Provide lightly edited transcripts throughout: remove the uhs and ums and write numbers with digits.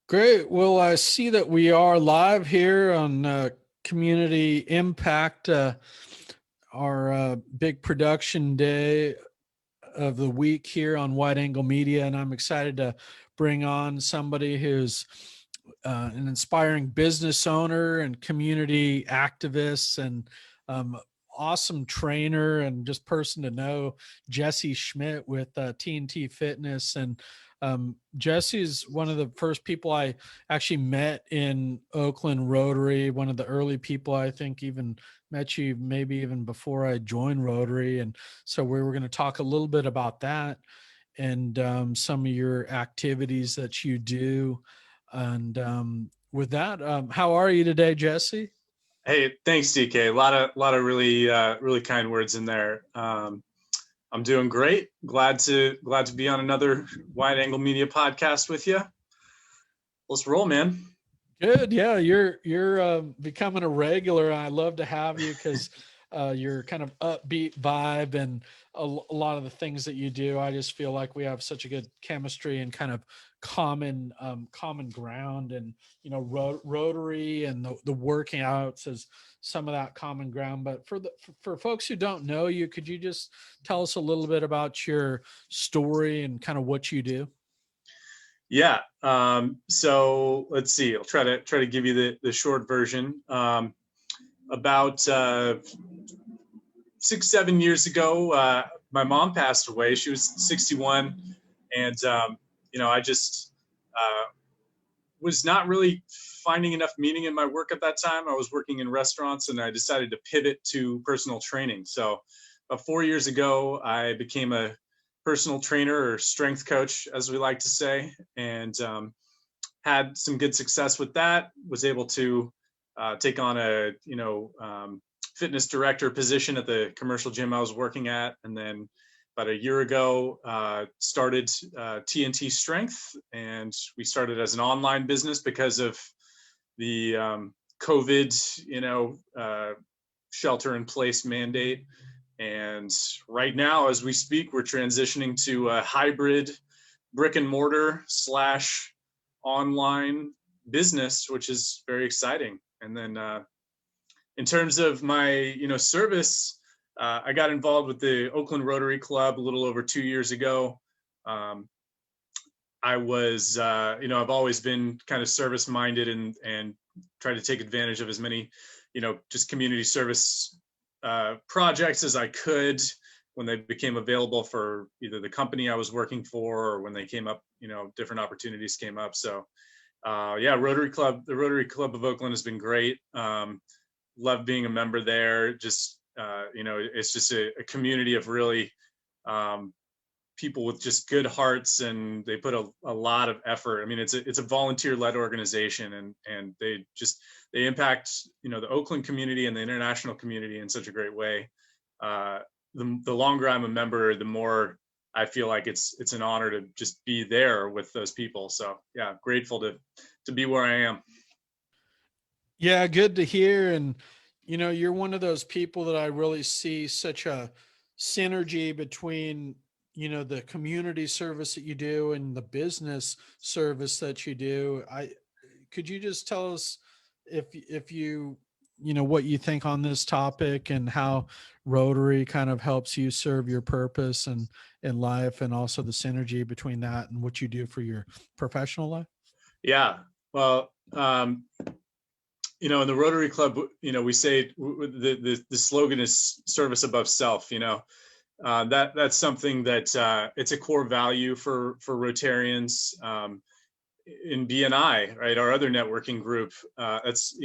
Great. Well, I see that we are live here on Community Impact, our big production day of the week here on Wide Angle Media. And I'm excited to bring on somebody who's an inspiring business owner and community activist and awesome trainer and just person to know, Jesse Schmidt with TNT Fitness. And Jesse's one of the first people I actually met in Oakland Rotary, one of the early people I think even met you maybe even before I joined Rotary. And so we were going to talk a little bit about that and some of your activities that you do. And with that, how are you today, Jesse? Hey, thanks, DK. A lot of really kind words in there. I'm doing great. Glad to be on another Wide Angle Media podcast with you. Let's roll, man. Good. Yeah, you're becoming a regular. I love to have you because your kind of upbeat vibe and a lot of the things that you do. I just feel like we have such a good chemistry and kind of common ground. And Rotary and the working outs is some of that common ground. But for folks who don't know you, could you just tell us a little bit about your story and kind of what you do? Yeah. So let's see. I'll try to give you the short version. About 6-7 years ago, my mom passed away. She was 61, and I just was not really finding enough meaning in my work at that time. I was working in restaurants, and I decided to pivot to personal training. So about 4 years ago, I became a personal trainer or strength coach, as we like to say, and had some good success with that. Was able to take on a fitness director position at the commercial gym I was working at, and then about a year ago started TNT Strength, and we started as an online business because of the COVID shelter in place mandate. And right now, as we speak, we're transitioning to a hybrid brick and mortar / online business, which is very exciting. And then in terms of my, service, I got involved with the Oakland Rotary Club a little over 2 years ago. I was, I've always been kind of service minded and tried to take advantage of as many, just community service projects as I could when they became available for either the company I was working for or when they came up, different opportunities came up. So the Rotary Club of Oakland has been great. Love being a member there. Just, it's just a community of really people with just good hearts, and they put a lot of effort. I mean, it's a volunteer-led organization, and they impact, the Oakland community and the international community in such a great way. The longer I'm a member, the more I feel like it's an honor to just be there with those people. So yeah, grateful to be where I am. Yeah, good to hear. And, you're one of those people that I really see such a synergy between, the community service that you do and the business service that you do. Could you just tell us if you, what you think on this topic and how Rotary kind of helps you serve your purpose and in life, and also the synergy between that and what you do for your professional life? Yeah. Well, in the Rotary Club, we say the slogan is service above self. That's something that it's a core value for Rotarians. In BNI, right, our other networking group, that's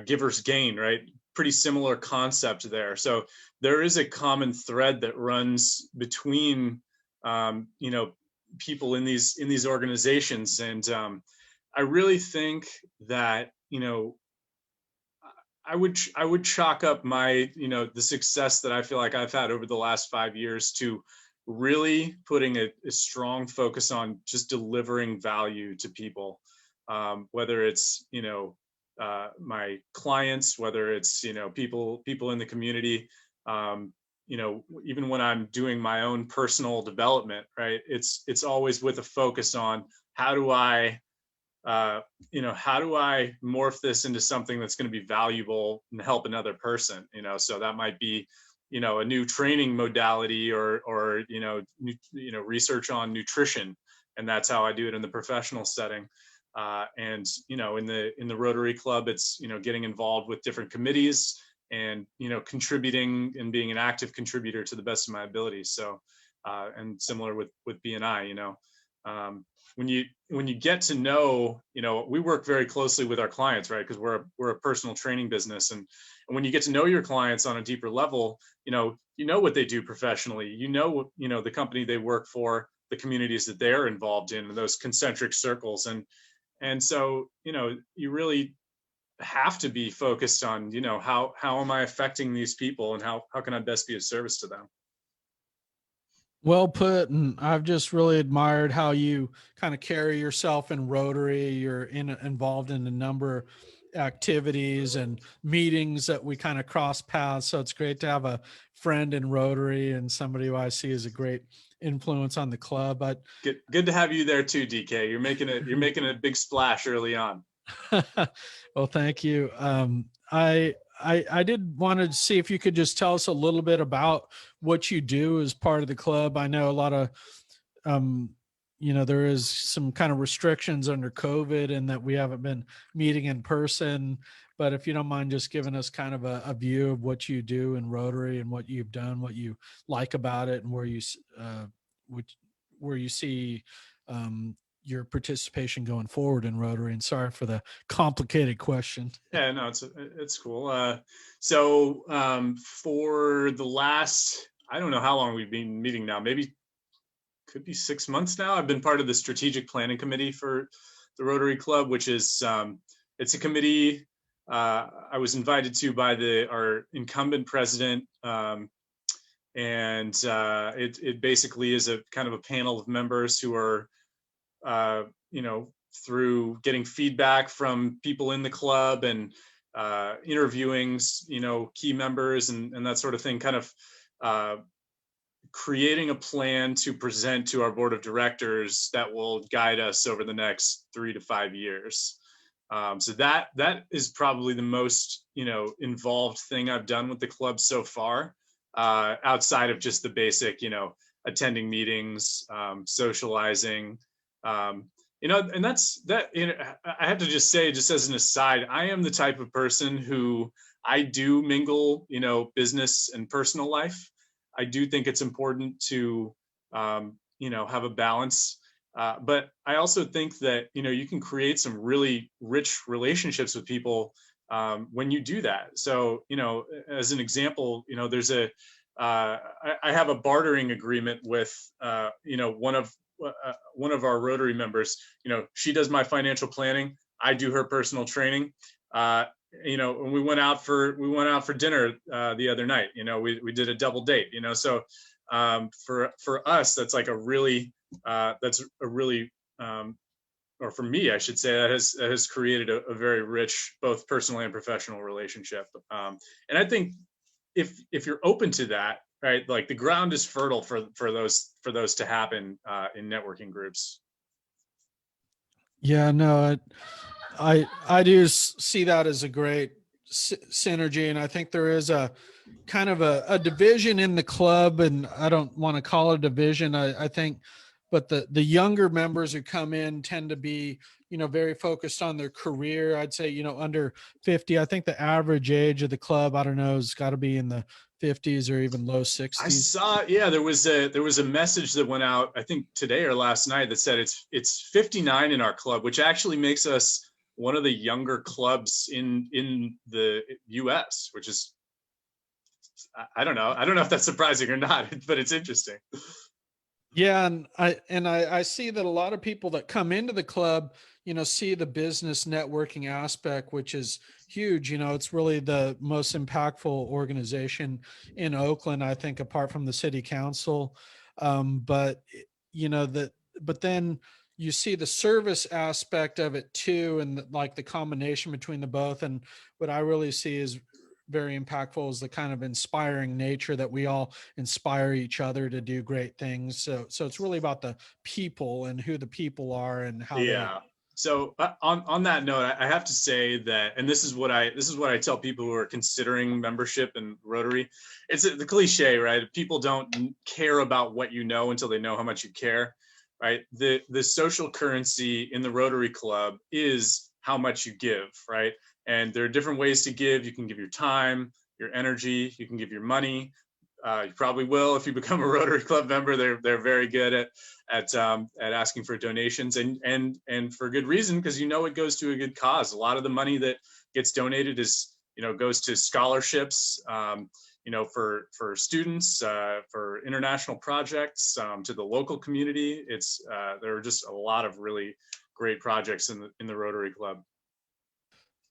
givers gain, right? Pretty similar concept there. So there is a common thread that runs between people in these organizations, and I really think that I would chalk up my the success that I feel like I've had over the last 5 years to really putting a strong focus on just delivering value to people, whether it's my clients, whether it's people in the community, even when I'm doing my own personal development, right? It's always with a focus on how do I how do I morph this into something that's going to be valuable and help another person? So that might be, a new training modality or research on nutrition, and that's how I do it in the professional setting. And in the Rotary Club, it's getting involved with different committees and contributing and being an active contributor to the best of my abilities. So and similar with BNI, when you get to know, we work very closely with our clients, right? Because we're a personal training business, and when you get to know your clients on a deeper level, you know what they do professionally, the company they work for, the communities that they're involved in, those concentric circles, and so you really have to be focused on how am I affecting these people, and how can I best be of service to them. Well put. And I've just really admired how you kind of carry yourself in Rotary. You're involved in a number of activities and meetings that we kind of cross paths. So it's great to have a friend in Rotary and somebody who I see as a great influence on the club. But good to have you there too, DK. You're making a big splash early on. well, thank you. I did want to see if you could just tell us a little bit about what you do as part of the club. I know a lot of, there is some kind of restrictions under COVID and that we haven't been meeting in person, but if you don't mind just giving us kind of a view of what you do in Rotary and what you've done, what you like about it, and where you see, your participation going forward in Rotary. And sorry for the complicated question. Yeah, no, it's cool. So for the last, I don't know how long we've been meeting now, maybe could be 6 months now. I've been part of the strategic planning committee for the Rotary Club, which is it's a committee I was invited to by our incumbent president, and it basically is a kind of a panel of members who are through getting feedback from people in the club and interviewing, key members and that sort of thing, kind of creating a plan to present to our board of directors that will guide us over the next 3 to 5 years. So that is probably the most, involved thing I've done with the club so far, outside of just the basic, attending meetings, socializing, and that's that. I have to just say, just as an aside, I am the type of person who I do mingle, business and personal life. I do think it's important to, have a balance. But I also think that, you can create some really rich relationships with people when you do that. So, as an example, there's I have a bartering agreement with, one of our Rotary members. She does my financial planning, I do her personal training. And we went out for dinner the other night. We did a double date. So for us, that's like a really or for me, I should say, that has created a very rich, both personal and professional relationship. And I think if you're open to that, right, like the ground is fertile for those to happen in networking groups. Yeah, no, I do see that as a great synergy, and I think there is a kind of a division in the club, and I don't want to call it a division. I think, but the younger members who come in tend to be, very focused on their career. I'd say, under 50. I think the average age of the club, I don't know, has got to be in the 50s or even low 60s. I saw, yeah, there was a message that went out, I think today or last night, that said it's 59 in our club, which actually makes us one of the younger clubs in the US, which is, I don't know if that's surprising or not, but it's interesting. Yeah, and I see that a lot of people that come into the club, see the business networking aspect, which is huge. It's really the most impactful organization in Oakland, I think, apart from the city council. But then you see the service aspect of it too, and like the combination between the both. And what I really see is very impactful is the kind of inspiring nature that we all inspire each other to do great things. So it's really about the people and who the people are and how Yeah. So on that note, I have to say that, and this is what I tell people who are considering membership in Rotary. It's the cliche, right? People don't care about what you know until they know how much you care, right? The social currency in the Rotary Club is how much you give, right? And there are different ways to give. You can give your time, your energy, you can give your money. You probably will if you become a Rotary Club member. They're very good at asking for donations, and for good reason, because you know it goes to a good cause. A lot of the money that gets donated is goes to scholarships, for students, for international projects, to the local community. There are just a lot of really great projects in the Rotary Club.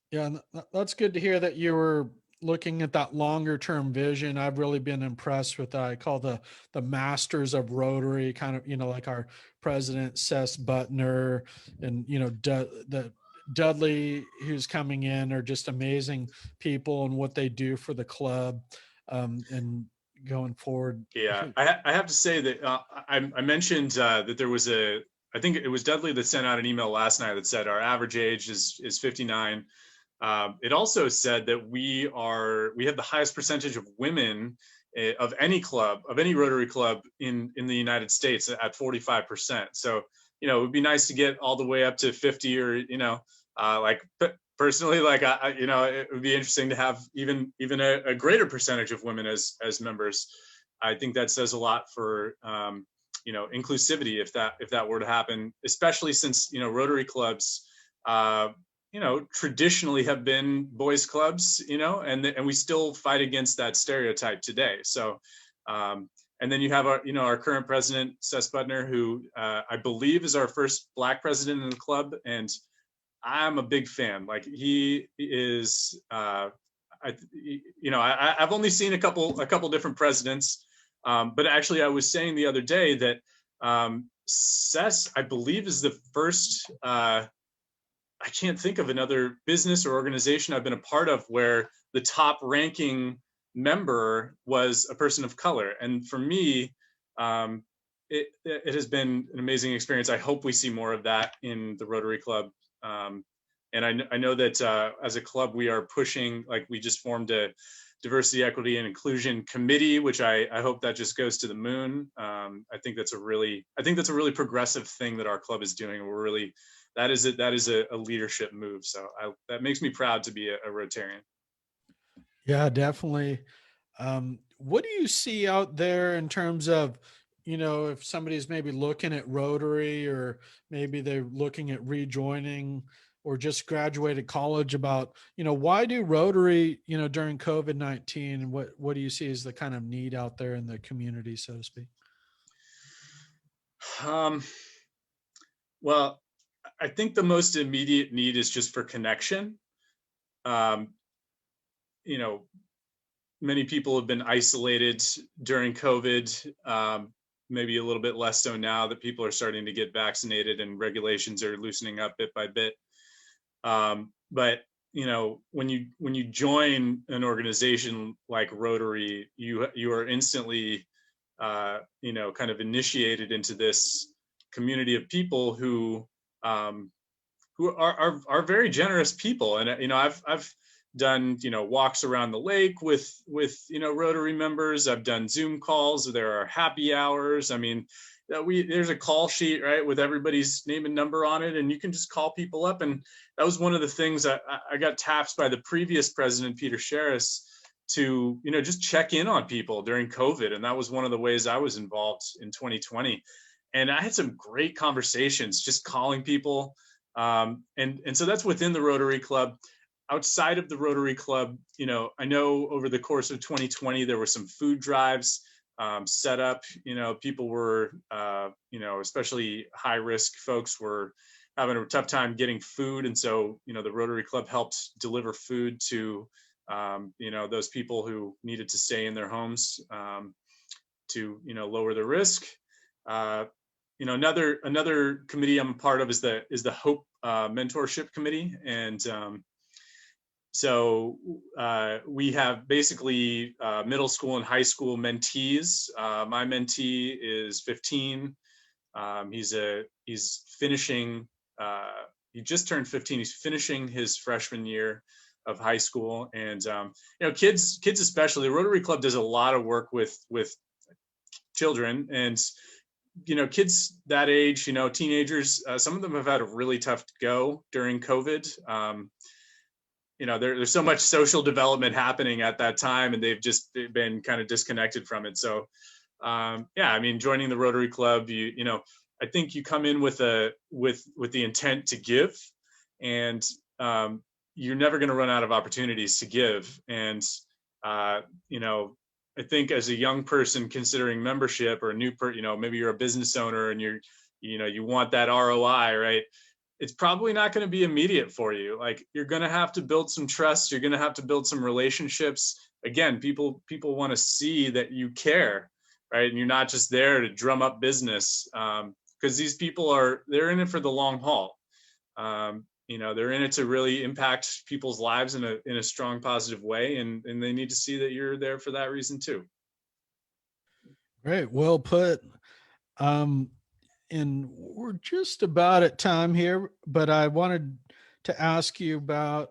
Yeah, and that's good to hear that you were looking at that longer term vision. I've really been impressed with I call the masters of Rotary, kind of, like our president Seth Butner, and the Dudley who's coming in are just amazing people and what they do for the club, and going forward. Yeah, I have to say that I mentioned that there was I think it was Dudley that sent out an email last night that said our average age is 59. It also said that we have the highest percentage of women of any club, of any Rotary club in the United States at 45%. So, it would be nice to get all the way up to 50, or, personally, it would be interesting to have even a greater percentage of women as members. I think that says a lot for, inclusivity, if that were to happen, especially since, Rotary clubs, traditionally have been boys clubs, and we still fight against that stereotype today. So, and then you have our current president, Seth Butner, who I believe is our first Black president in the club, and I'm a big fan. Like, he is, I've only seen a couple different presidents, but actually, I was saying the other day that Seth, I believe, is the first. I can't think of another business or organization I've been a part of where the top ranking member was a person of color. And for me, it has been an amazing experience. I hope we see more of that in the Rotary Club. And I know that as a club, we are pushing, like, we just formed a diversity, equity, and inclusion committee, which I hope that just goes to the moon. I think that's a really progressive thing that our club is doing. That is a leadership move. So that makes me proud to be a Rotarian. Yeah, definitely. What do you see out there in terms of, if somebody's maybe looking at Rotary, or maybe they're looking at rejoining or just graduated college, about, why do Rotary, during COVID-19, and what do you see as the kind of need out there in the community, so to speak? Well, I think the most immediate need is just for connection. Many people have been isolated during COVID, maybe a little bit less so now that people are starting to get vaccinated and regulations are loosening up bit by bit. But when you join an organization like Rotary, you are instantly, kind of initiated into this community of people who are very generous people. And I've done walks around the lake with Rotary members. I've done Zoom calls. There are happy hours. I mean, there's a call sheet, right, with everybody's name and number on it, and you can just call people up. And that was one of the things I got tapped by the previous president, Peter Sherris, to just check in on people during COVID, and that was one of the ways I was involved in 2020. And I had some great conversations just calling people, and so that's within the Rotary Club. Outside of the Rotary Club, I know over the course of 2020 there were some food drives set up. People were, especially high risk folks, were having a tough time getting food, and so the Rotary Club helped deliver food to those people who needed to stay in their homes to lower the risk. Another committee I'm a part of is the Hope Mentorship Committee, and so we have basically middle school and high school mentees. My mentee is 15. He's finishing he just turned 15. He's finishing his freshman year of high school, and kids especially. The Rotary Club does a lot of work with children, and kids that age, teenagers. Some of them have had a really tough go during COVID. There's so much social development happening at that time, and they've just been kind of disconnected from it. So, joining the Rotary Club, I think you come in with the intent to give, and you're never going to run out of opportunities to give. And I think as a young person considering membership, or a new maybe you're a business owner and you want that ROI, right? It's probably not going to be immediate for you. Like, you're going to have to build some trust. You're going to have to build some relationships. Again, people want to see that you care, right? And you're not just there to drum up business, because these people they're in it for the long haul. They're in it to really impact people's lives in a strong, positive way, and they need to see that you're there for that reason too. Great, well put. And we're just about at time here, but I wanted to ask you about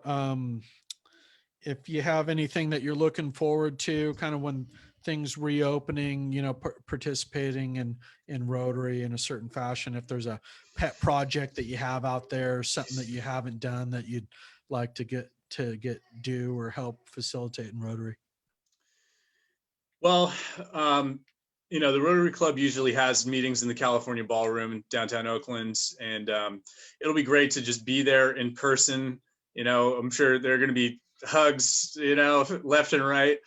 if you have anything that you're looking forward to, kind of when things reopening, participating in Rotary in a certain fashion. If there's a pet project that you have out there, something that you haven't done that you'd like to get do or help facilitate in Rotary. Well, the Rotary Club usually has meetings in the California Ballroom in downtown Oakland, and it'll be great to just be there in person. I'm sure there are going to be hugs, left and right,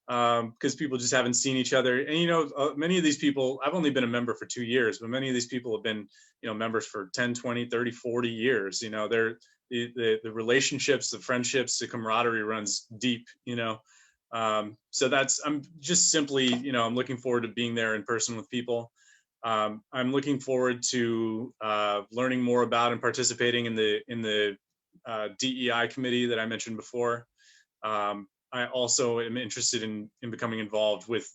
because people just haven't seen each other. And, many of these people, I've only been a member for 2 years, but many of these people have been, members for 10, 20, 30, 40 years. They're the relationships, the friendships, the camaraderie runs deep, so I'm just simply, I'm looking forward to being there in person with people. I'm looking forward to learning more about and participating in the DEI committee that I mentioned before. I also am interested in becoming involved with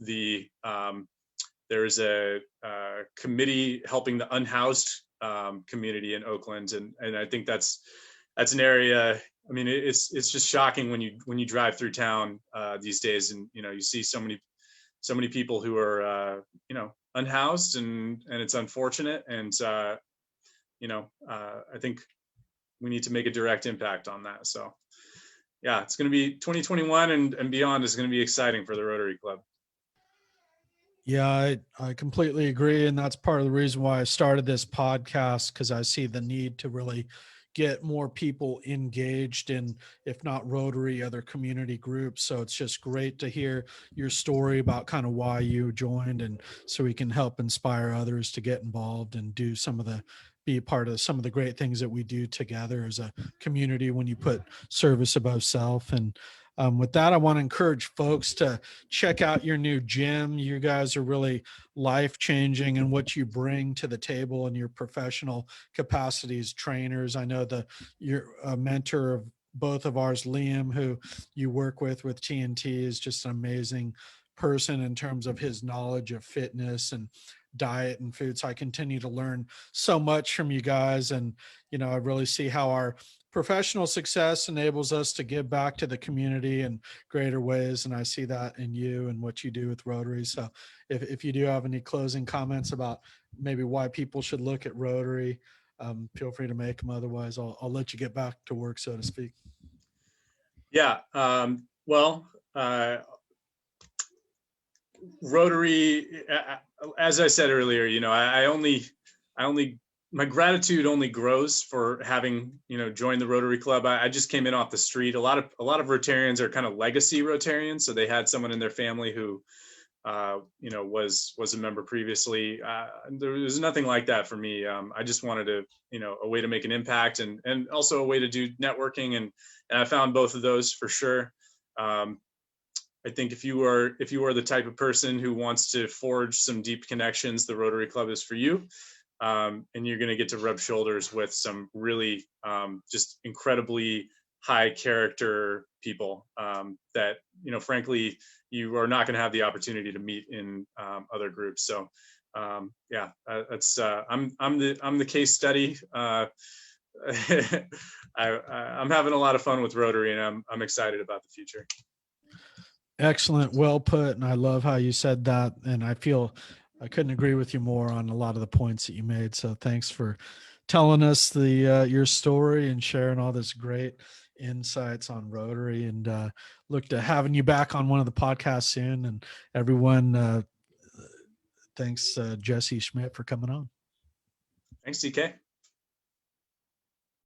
there is a committee helping the unhoused community in Oakland, and I think that's an area. I mean, it's just shocking when you drive through town these days, and you see so many people who are unhoused, and it's unfortunate, and I think we need to make a direct impact on that. So yeah, it's going to be 2021 and beyond is going to be exciting for the Rotary Club. Yeah, I completely agree. And that's part of the reason why I started this podcast, because I see the need to really get more people engaged in, if not Rotary, other community groups. So it's just great to hear your story about kind of why you joined, and so we can help inspire others to get involved and be a part of some of the great things that we do together as a community when you put service above self. And with that, I want to encourage folks to check out your new gym. You guys are really life-changing in what you bring to the table in your professional capacities, trainers. I know you're a mentor of both of ours, Liam, who you work with TNT, is just an amazing person in terms of his knowledge of fitness and diet and food. So I continue to learn so much from you guys. And, I really see how our professional success enables us to give back to the community in greater ways. And I see that in you and what you do with Rotary. So if you do have any closing comments about maybe why people should look at Rotary, feel free to make them. Otherwise, I'll let you get back to work, so to speak. Yeah. Rotary, as I said earlier, I only my gratitude only grows for having, joined the Rotary Club. I just came in off the street. A lot of Rotarians are kind of legacy Rotarians. So they had someone in their family who, was a member previously. There was nothing like that for me. I just wanted to, a way to make an impact, and also a way to do networking. And I found both of those for sure. I think if you are the type of person who wants to forge some deep connections, the Rotary Club is for you. And you're going to get to rub shoulders with some really just incredibly high character people that, frankly, you are not going to have the opportunity to meet in other groups. So that's I'm the case study I'm having a lot of fun with Rotary, and I'm excited about the future. Excellent. Well put. And I love how you said that. And I feel I couldn't agree with you more on a lot of the points that you made. So thanks for telling us your story and sharing all this great insights on Rotary, and look to having you back on one of the podcasts soon. And everyone, thanks Jesse Schmidt for coming on. Thanks, DK.